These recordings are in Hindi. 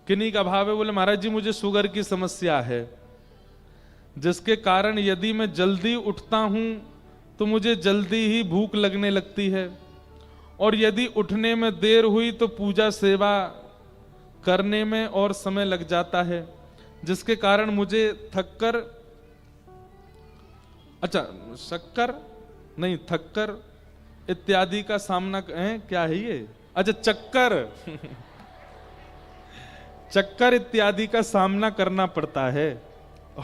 किन्हीं का भाव है? बोले महाराज जी मुझे शुगर की समस्या है, जिसके कारण यदि मैं जल्दी उठता हूं तो मुझे जल्दी ही भूख लगने लगती है, और यदि उठने में देर हुई तो पूजा सेवा करने में और समय लग जाता है, जिसके कारण मुझे थक्कर, अच्छा शक्कर नहीं, थक्कर इत्यादि का सामना है, क्या है ये, अच्छा चक्कर चक्कर इत्यादि का सामना करना पड़ता है,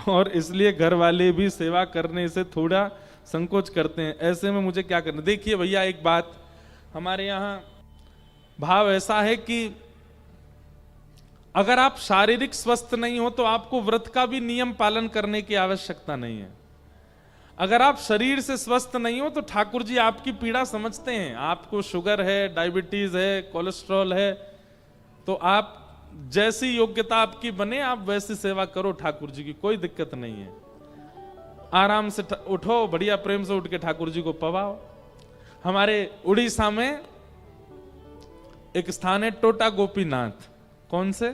और इसलिए घर वाले भी सेवा करने से थोड़ा संकोच करते हैं। ऐसे में मुझे क्या करना? देखिए भैया, एक बात हमारे यहां भाव ऐसा है कि अगर आप शारीरिक स्वस्थ नहीं हो तो आपको व्रत का भी नियम पालन करने की आवश्यकता नहीं है। अगर आप शरीर से स्वस्थ नहीं हो तो ठाकुर जी आपकी पीड़ा समझते हैं। आपको शुगर है, डायबिटीज है, कोलेस्ट्रॉल है, तो आप जैसी योग्यता आपकी बने आप वैसी सेवा करो ठाकुर जी की, कोई दिक्कत नहीं है। आराम से उठो, बढ़िया प्रेम से उठ के ठाकुर जी को पवाओ। हमारे उड़ीसा में एक स्थान है टोटा गोपीनाथ। कौन से?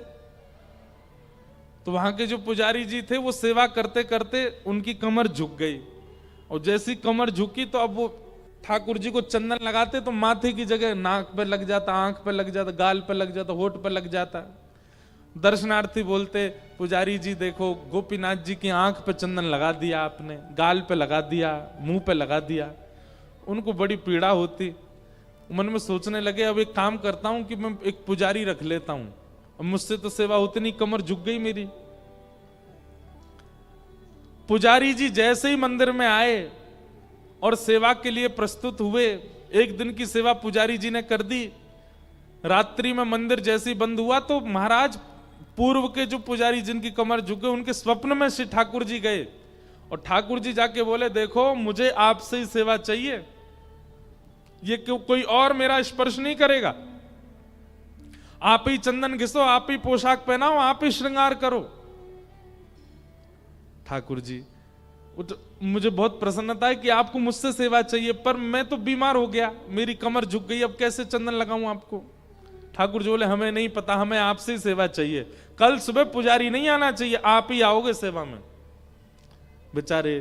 तो वहां के जो पुजारी जी थे वो सेवा करते करते उनकी कमर झुक गई, और जैसी कमर झुकी तो अब वो ठाकुर जी को चंदन लगाते तो माथे की जगह नाक पे लग जाता, आंख पे लग जाता, गाल पे लग जाता, होठ पे लग जाता। दर्शनार्थी बोलते पुजारी जी देखो गोपीनाथ जी की आंख पे चंदन लगा दिया आपने, गाल पे लगा दिया, मुंह पे लगा दिया। उनको बड़ी पीड़ा होती, मन में सोचने लगे अब एक काम करता हूं कि मैं एक पुजारी रख लेता हूं, अब मुझसे तो सेवा उतनी, कमर झुक गई मेरी। पुजारी जी जैसे ही मंदिर में आए और सेवा के लिए प्रस्तुत हुए, एक दिन की सेवा पुजारी जी ने कर दी। रात्रि में मंदिर जैसे ही बंद हुआ तो महाराज पूर्व के जो पुजारी जिनकी कमर झुक गई उनके स्वप्न में श्री ठाकुर जी गए, और ठाकुर जी जाके बोले देखो मुझे आपसे ही सेवा चाहिए, ये क्यों कोई और मेरा स्पर्श नहीं करेगा, आप ही चंदन घिसो, आप ही पोशाक पहनाओ, आप ही श्रृंगार करो। ठाकुर जी मुझे बहुत प्रसन्नता है कि आपको मुझसे सेवा चाहिए, पर मैं तो बीमार हो गया, मेरी कमर झुक गई, अब कैसे चंदन लगाऊं आपको? ठाकुर जी बोले हमें नहीं पता, हमें आपसे ही सेवा चाहिए, कल सुबह पुजारी नहीं आना चाहिए, आप ही आओगे सेवा में। बेचारे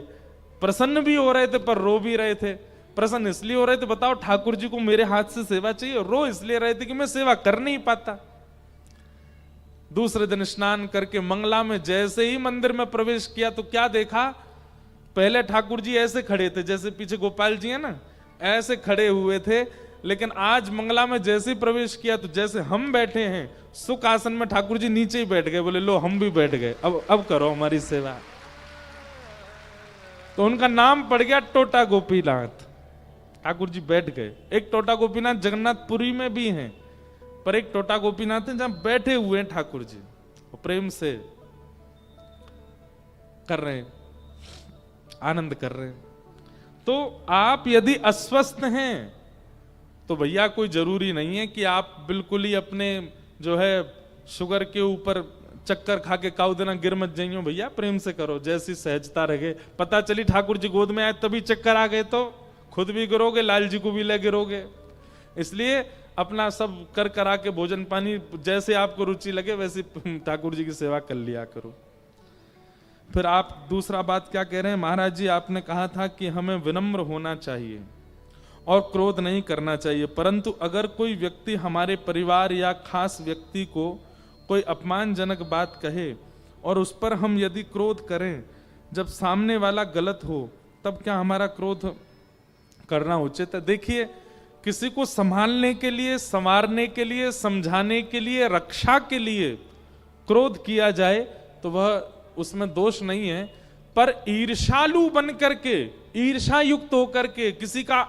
प्रसन्न भी हो रहे थे पर रो भी रहे थे। प्रसन्न इसलिए हो रहे थे, बताओ ठाकुर जी को मेरे हाथ से सेवा चाहिए, रो इसलिए रहे थे कि मैं सेवा कर नहीं पाता। दूसरे दिन स्नान करके मंगला में जैसे ही मंदिर में प्रवेश किया तो क्या देखा, पहले ठाकुर जी ऐसे खड़े थे जैसे पीछे गोपाल जी है ना, ऐसे खड़े हुए थे, लेकिन आज मंगला में जैसे ही प्रवेश किया तो जैसे हम बैठे हैं सुख आसन में, ठाकुर जी नीचे ही बैठ गए, बोले लो हम भी बैठ गए, अब करो हमारी सेवा। तो उनका नाम पड़ गया टोटा गोपीनाथ। ठाकुर जी बैठ गए। एक टोटा गोपीनाथ जगन्नाथपुरी में भी हैं, पर एक टोटा गोपीनाथ है जहां बैठे हुए हैं ठाकुर जी, प्रेम से कर रहे हैं, आनंद कर रहे हैं। तो आप यदि अस्वस्थ हैं तो भैया कोई जरूरी नहीं है कि आप बिल्कुल ही अपने जो है शुगर के ऊपर चक्कर खा के काउ देना गिर मत जाइयो, भैया प्रेम से करो, जैसी सहजता रहे। पता चली ठाकुर जी गोद में आए तभी चक्कर आ गए तो खुद भी गिरोगे, लाल जी को भी ले गिरोगे। इसलिए अपना सब कर करा के भोजन पानी जैसे आपको रुचि लगे वैसे ठाकुर जी की सेवा कर लिया करो। फिर आप दूसरा बात क्या कह रहे हैं, महाराज जी आपने कहा था कि हमें विनम्र होना चाहिए और क्रोध नहीं करना चाहिए, परंतु अगर कोई व्यक्ति हमारे परिवार या खास व्यक्ति को कोई अपमानजनक बात कहे और उस पर हम यदि क्रोध करें जब सामने वाला गलत हो, तब क्या हमारा क्रोध करना उचित है? देखिए, किसी को संभालने के लिए, संवारने के लिए, समझाने के लिए, रक्षा के लिए क्रोध किया जाए तो वह उसमें दोष नहीं है, पर ईर्ष्यालु बन करके, ईर्ष्या युक्त होकर के किसी का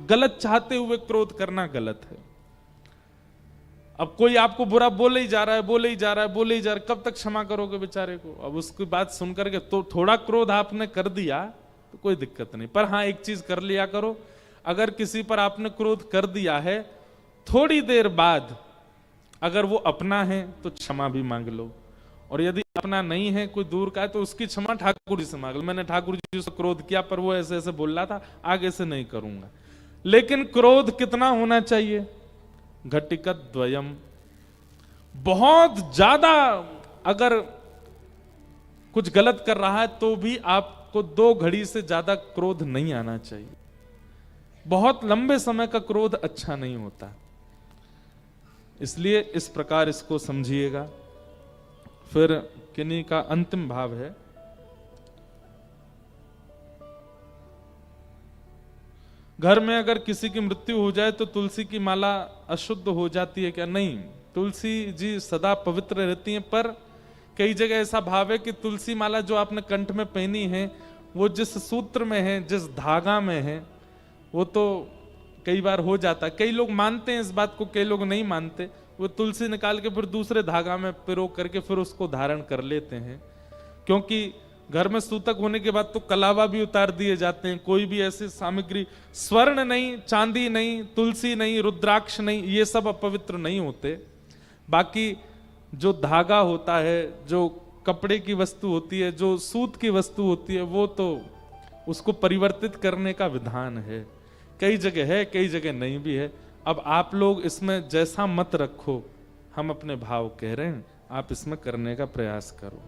गलत चाहते हुए क्रोध करना गलत है। अब कोई आपको बुरा बोले ही जा रहा है, बोले ही जा रहा है, बोले ही जा रहा है, कब तक क्षमा करोगे बेचारे को? अब उसकी बात सुन करके तो थोड़ा क्रोध आपने कर दिया तो कोई दिक्कत नहीं, पर हाँ एक चीज कर लिया करो, अगर किसी पर आपने क्रोध कर दिया है, थोड़ी देर बाद अगर वो अपना है तो क्षमा भी मांग लो, और यदि अपना नहीं है, कोई दूर का है, तो उसकी क्षमा ठाकुर जी से मांग लो। मैंने ठाकुर जी से क्रोध किया पर वो ऐसे ऐसे बोल रहा था, आगे से नहीं करूंगा। लेकिन क्रोध कितना होना चाहिए? घटिकत द्वयम, बहुत ज्यादा अगर कुछ गलत कर रहा है तो भी आपको 2 घड़ी से ज्यादा क्रोध नहीं आना चाहिए। बहुत लंबे समय का क्रोध अच्छा नहीं होता, इसलिए इस प्रकार इसको समझिएगा। फिर किन्हीं का अंतिम भाव है, घर में अगर किसी की मृत्यु हो जाए तो तुलसी की माला अशुद्ध हो जाती है क्या? नहीं, तुलसी जी सदा पवित्र रहती हैं, पर कई जगह ऐसा भाव है कि तुलसी माला जो आपने कंठ में पहनी है वो जिस सूत्र में है, जिस धागा में है, वो तो कई बार हो जाता है। कई लोग मानते हैं इस बात को, कई लोग नहीं मानते। वो तुलसी निकाल के फिर दूसरे धागा में पिरो करके फिर उसको धारण कर लेते हैं, क्योंकि घर में सूतक होने के बाद तो कलावा भी उतार दिए जाते हैं। कोई भी ऐसी सामग्री, स्वर्ण नहीं, चांदी नहीं, तुलसी नहीं, रुद्राक्ष नहीं, ये सब अपवित्र नहीं होते। बाकी जो धागा होता है, जो कपड़े की वस्तु होती है, जो सूत की वस्तु होती है, वो तो उसको परिवर्तित करने का विधान है। कई जगह है, कई जगह नहीं भी है। अब आप लोग इसमें जैसा मत रखो, हम अपने भाव कह रहे हैं, आप इसमें करने का प्रयास करो।